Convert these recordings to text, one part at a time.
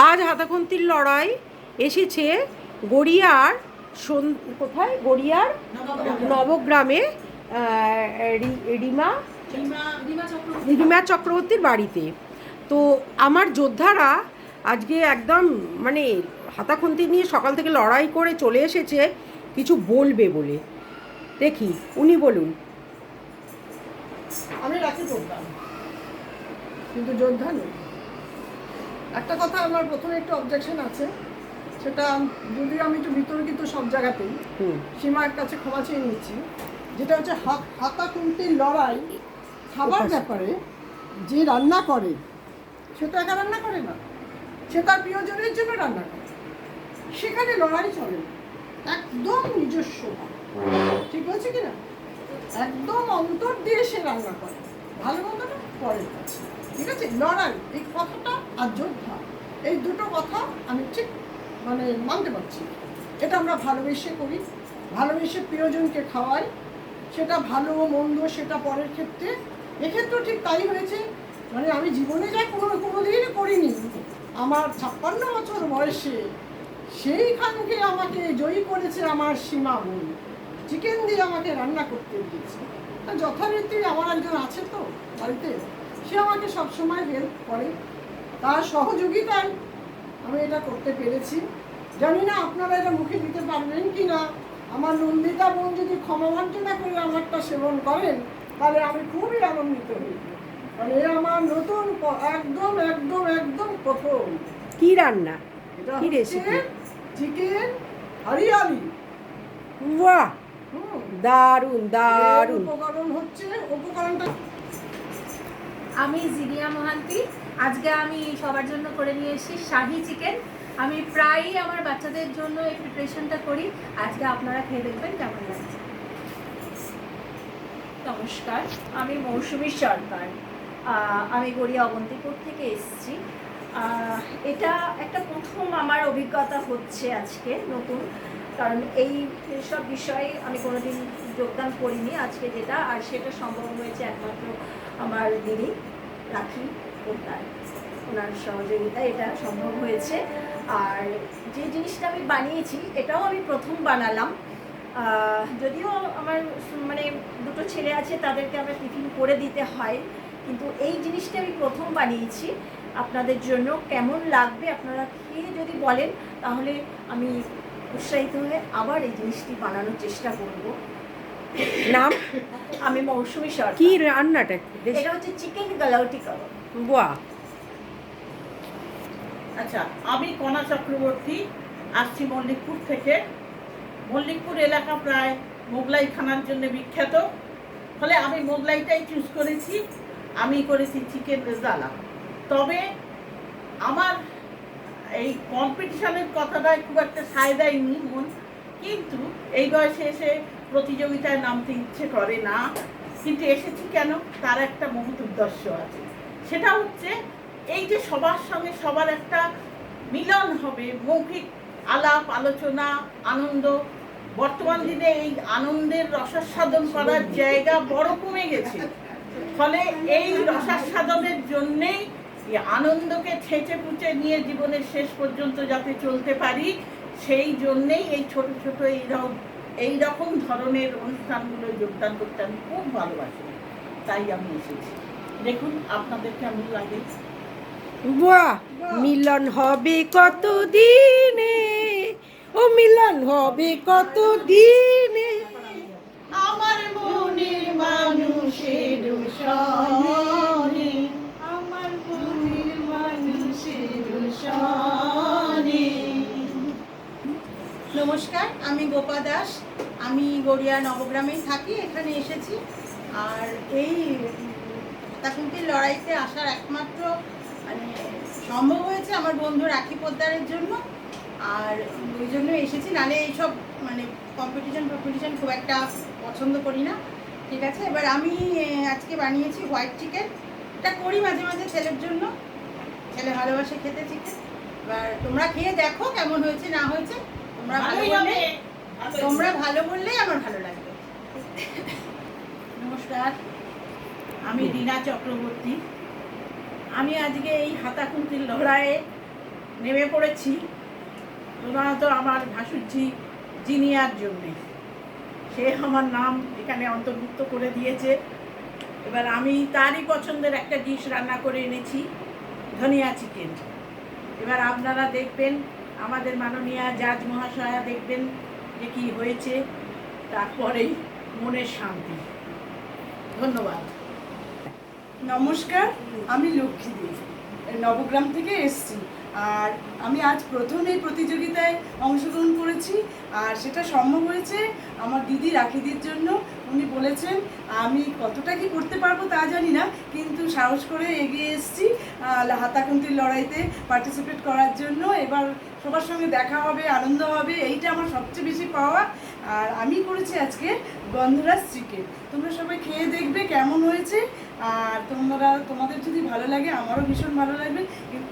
আজ হাতাখন্তির লড়াই এসেছে গড়িয়ার কোথায় গড়িয়ার নবগ্রামে রিমা রিমা চক্রবর্তীর বাড়িতে। তো আমার যোদ্ধারা আজকে একদম মানে হাতাখন্তি নিয়ে সকাল থেকে লড়াই করে চলে এসেছে কিছু বলবে বলে। দেখি উনি বলুন। আমি রাখি করতাম কিন্তু যোদ্ধা নই। একটা কথা আমার প্রথমে একটু অবজেকশন আছে, সেটা যদিও আমি একটু বিতর্কিত সব জায়গাতেই, সীমার কাছে ক্ষমা চেয়ে নিচ্ছি। যেটা হচ্ছে হাতাখন্তির লড়াই খাবার ব্যাপারে। যে রান্না করে সে তো একা রান্না করে না, সে তার প্রিয়জনের জন্য রান্না করে। সেখানে লড়াই চলে না, একদম নিজস্ব, ঠিক আছে কিনা, একদম অন্তর দিয়ে সে রান্না করে, ভালো মন্দটা পরের কাছে, ঠিক আছে। লড়াই এই কথাটা আর যোদ্ধা এই দুটো কথা আমি ঠিক মানে মানতে পারছি। এটা আমরা ভালোবেসে করি, ভালোবেসে প্রিয়জনকে খাওয়াই, সেটা ভালো মন্দ সেটা পরের ক্ষেত্রে। এক্ষেত্রেও ঠিক তাই হয়েছে। মানে আমি জীবনে যা কোনোদিন করিনি, আমার 56 বছর বয়সে সেইখানকে আমাকে জয়ী করেছে আমার সীমা বোন। চিকেন দিয়ে আমাকে রান্না করতে দিয়েছে। যথারীতি আমার একজন আছে তো বাড়িতে, সে আমাকে সবসময় হেল্প করে, তার সহযোগিতায় আমি এটা করতে পেরেছি। জানি না আপনারা এটা মুখে দিতে পারবেন কি না। আমার নন্দিতা বোন যদি ক্ষমা মার্জনা করে আমারটা সেবন করেন তাহলে আমি খুবই আনন্দিত হই। মানে আমার নতুন একদম একদম একদম প্রথম। কি রান্না, এটা কি রেসিপি? চিকেন হরিয়ালি। বাহ, দারুণ দারুণ। উপকরণ হচ্ছে উপকরণটা। আমি জিনিয়া মহান্তি। আজকে আমি সবার জন্য করে নিয়ে এসেছি শাহি চিকেন। আমি প্রায়ই আমার বাচ্চাদের জন্য এই প্রিপারেশনটা করি। আজকে আপনারা খেয়ে দেখবেন কেমন লাগছে। নমস্কার, আমি মৌসুমী সরকার। আমি গড়িয়া অবন্তিপুর থেকে এসেছি। এটা একটা প্রথম আমার অভিজ্ঞতা হচ্ছে আজকে নতুন, কারণ এই সব বিষয়ে আমি কোনোদিন যোগদান করিনি। আজকে যেটা আর সেটা সম্ভব হয়েছে একমাত্র আমার দিদি রাখি পোদ্দার, ওনার সহযোগিতায় এটা সম্ভব হয়েছে। আর যে জিনিসটা আমি বানিয়েছি এটাও আমি প্রথম বানালাম। যদিও আমার মানে দুটো ছেলে আছে, তাদেরকে আমরা টিফিন করে দিতে হয়, কিন্তু এই জিনিসটা আমি প্রথম বানিয়েছি আপনাদের জন্য। কেমন লাগবে আপনারা খেয়ে যদি বলেন তাহলে আমি উৎসাহিত হয়ে আবার এই জিনিসটি বানানোর চেষ্টা করব। নাম? আমি মৌসুমী সরকার। কি রান্নাটা? এটা হচ্ছে চিকেন গালাউটি কাবাব। বাহ। আচ্ছা, আমি কণা চক্রবর্তী, আসছি মল্লিকপুর থেকে। মল্লিকপুর এলাকা প্রায় মোগলাই খানার জন্য বিখ্যাত, ফলে আমি মোগলাইটাই চুজ করেছি। আমি করেছি চিকেন রেজালা। তবে আমার এই কম্পিটিশনের কথাটায় খুব একটা সায় দেয়নি মন, কিন্তু এই বয়সে এসে প্রতিযোগিতায় নামতে ইচ্ছে করে না। কিন্তু এসেছি কেন, তার একটা মহৎ উদ্দেশ্য আছে। সেটা হচ্ছে এই যে সবার সঙ্গে সবার একটা মিলন হবে, মৌখিক আলাপ আলোচনা, আনন্দ। বর্তমান দিনে এই আনন্দের রসাস্বাদন করার জায়গা বড় কমে গেছে, ফলে এই রসাস্বাদনের জন্যেই আনন্দকে ছেঁচে পুচে নিয়ে জীবনের শেষ পর্যন্ত যাতে চলতে পারি, সেই জন্যেই এই ছোট ছোট এইরকম ধরনের অনুষ্ঠানগুলো যোগদান করতে আমি খুব ভালোবাসি, তাই আমি এসেছি। দেখুন আপনাদের কেমন লাগে। বাহ, মিলন হবে কত দিনে, ও মিলন হবে কত দিনে, আমার মনের মানুষের সনে, আমার মনের মানুষের সনে। নমস্কার, আমি গোপা দাস। আমি গড়িয়া নবগ্রামেই থাকি, এখানে এসেছি। আর এই হাতাখন্তির লড়াইতে আসার একমাত্র মানে সম্ভব হয়েছে আমার বন্ধু রাখি পোদ্দারের জন্য, আর ওই জন্য এসেছি। নাহলে এইসব মানে কম্পিটিশন খুব একটা পছন্দ করি না, ঠিক আছে। এবার আমি আজকে বানিয়েছি হোয়াইট চিকেন। এটা করি মাঝে মাঝে ছেলের জন্য, ছেলে ভালোবাসে খেতে চিকেন। এবার তোমরা খেয়ে দেখো কেমন হয়েছে না হয়েছে। তোমরা ভালো বললেই আমার ভালো লাগবে। নমস্কার, আমি রীনা চক্রবর্তী। আমি আজকে এই হাতাখন্তির লড়াইয়ে নেমে পড়েছি প্রধানত আমার ভাসুরঝি জিনিয়ার জন্যে। সে আমার নাম এখানে অন্তর্ভুক্ত করে দিয়েছে। এবার আমি তারই পছন্দের একটা ডিশ রান্না করে এনেছি, ধনিয়া চিকেন। এবার আপনারা দেখবেন, আমাদের মাননীয়া জাজ মহাশয়া দেখবেন যে কী হয়েছে, তারপরেই মনের শান্তি। ধন্যবাদ। নমস্কার, আমি লক্ষ্মী দেব, নবগ্রাম থেকে এসেছি। আর আমি আজ প্রথম এই প্রতিযোগিতায় অংশগ্রহণ করেছি, আর সেটা সম্ভব হয়েছে আমার দিদি রাখিদির জন্য। উনি বলেছেন, আমি কতটা কি করতে পারবো তা জানি না, কিন্তু সাহস করে এগিয়ে এসেছি হাতাখুন্তির লড়াইতে পার্টিসিপেট করার জন্য। এবার সবার সঙ্গে দেখা হবে, আনন্দ হবে, এইটা আমার সবচেয়ে বেশি পাওয়া। আর আমি করেছি আজকে গন্ধরাজ চিকেন। তোমরা সবাই খেয়ে দেখবে কেমন হয়েছে। আর তোমাদের যদি ভালো লাগে, আমারও ভীষণ ভালো লাগবে।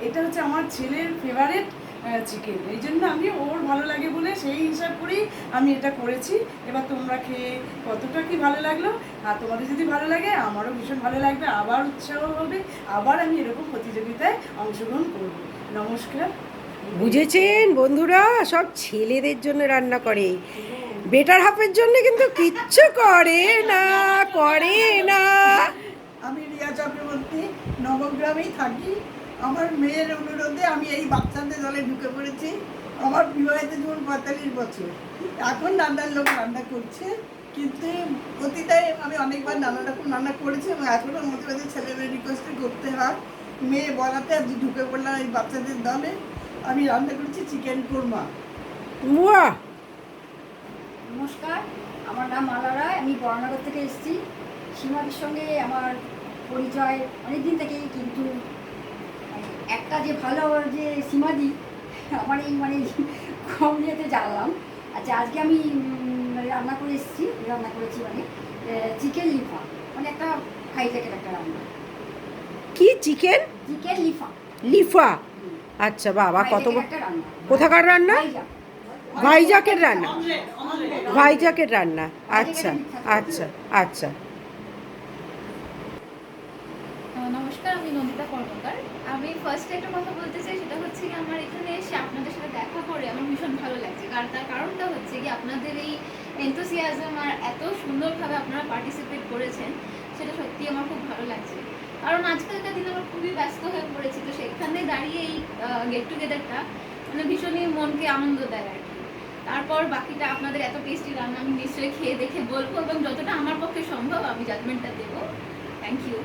এটা হচ্ছে আমার ছেলের ফেভারিট চিকেন, এই জন্য আমি ওর ভালো লাগে বলে সেই হিসাব করেই আমি এটা করেছি। এবার তোমরা খেয়ে কতটা কি ভালো লাগলো, আর তোমাদের যদি ভালো লাগে আমারও ভীষণ ভালো লাগবে, আবার উৎসাহ হবে, আবার আমি এরকম প্রতিযোগিতায় অংশগ্রহণ করব। নমস্কার। বুঝেছেন বন্ধুরা, সব ছেলেদের জন্য রান্না করে, বেটার হাফের জন্য কিন্তু কিচ্ছু করে না। আমি রিয়া চক্রবর্তী, নবগ্রামেই থাকি। আমার মেয়ের অনুরোধে আমি এই বাচ্চাদের দলে ঢুকে পড়েছি। আমার বিবাহিত জীবন 45 বছর। এখন রান্নার লোক রান্না করছে, কিন্তু অতীতে আমি অনেকবার নানা রকম রান্না করেছি এবং এখনও মধ্যে মধ্যে ছেলেমেয়ের রিকোয়েস্টে করতে হয়। মেয়ে বলাতে আজ ঢুকে পড়লাম এই বাচ্চাদের দলে। আমি রান্না করেছি চিকেন কোরমা। বাহ! নমস্কার, আমার নাম মালা রায়, আমি বরানগর থেকে এসেছি। সীমাদির সঙ্গে আমার পরিচয় অনেক দিন থেকেই, কিন্তু একটা যে ভালো যে সীমাদি আমার এই কম ইয়েতে জানলাম। আচ্ছা, আজকে আমি রান্না করেছি চিকেন লিফা, একটা হাইটেকের একটা রান্না। কি চিকেন? চিকেন লিফা। লিফা? আচ্ছা বাবা, কত একটা রান্না। কোথাকার রান্না? ভাইজাগ। ভাইজাকের রান্না। ভাইজাকের রান্না। আচ্ছা আচ্ছা আচ্ছা। নমস্কার, আমি নন্দিতা কর্মকার। আমি ফার্স্টে একটা কথা বলতে চাই, সেটা হচ্ছে কি আমার এখানে এসে আপনাদের সাথে দেখা করে আমার ভীষণ ভালো লাগছে। তার কারণটা হচ্ছে কি আপনাদের এই এনথুসিয়াজম আর এত সুন্দরভাবে আপনারা পার্টিসিপেট করেছেন, সেটা সত্যি আমার খুব ভালো লাগছে। কারণ আজকালকার দিনে আমরা খুবই ব্যস্ত হয়ে পড়েছি, তো সেখানে দাঁড়িয়ে এই গেট টুগেদারটা ভীষণই মনকে আনন্দ দেয় আর কি। তারপর বাকিটা আপনাদের এত টেস্টি রান্না আমি নিশ্চয়ই খেয়ে দেখে বলবো, এবং যতটা আমার পক্ষে সম্ভব আমি জাজমেন্টটা দেবো। Thank you.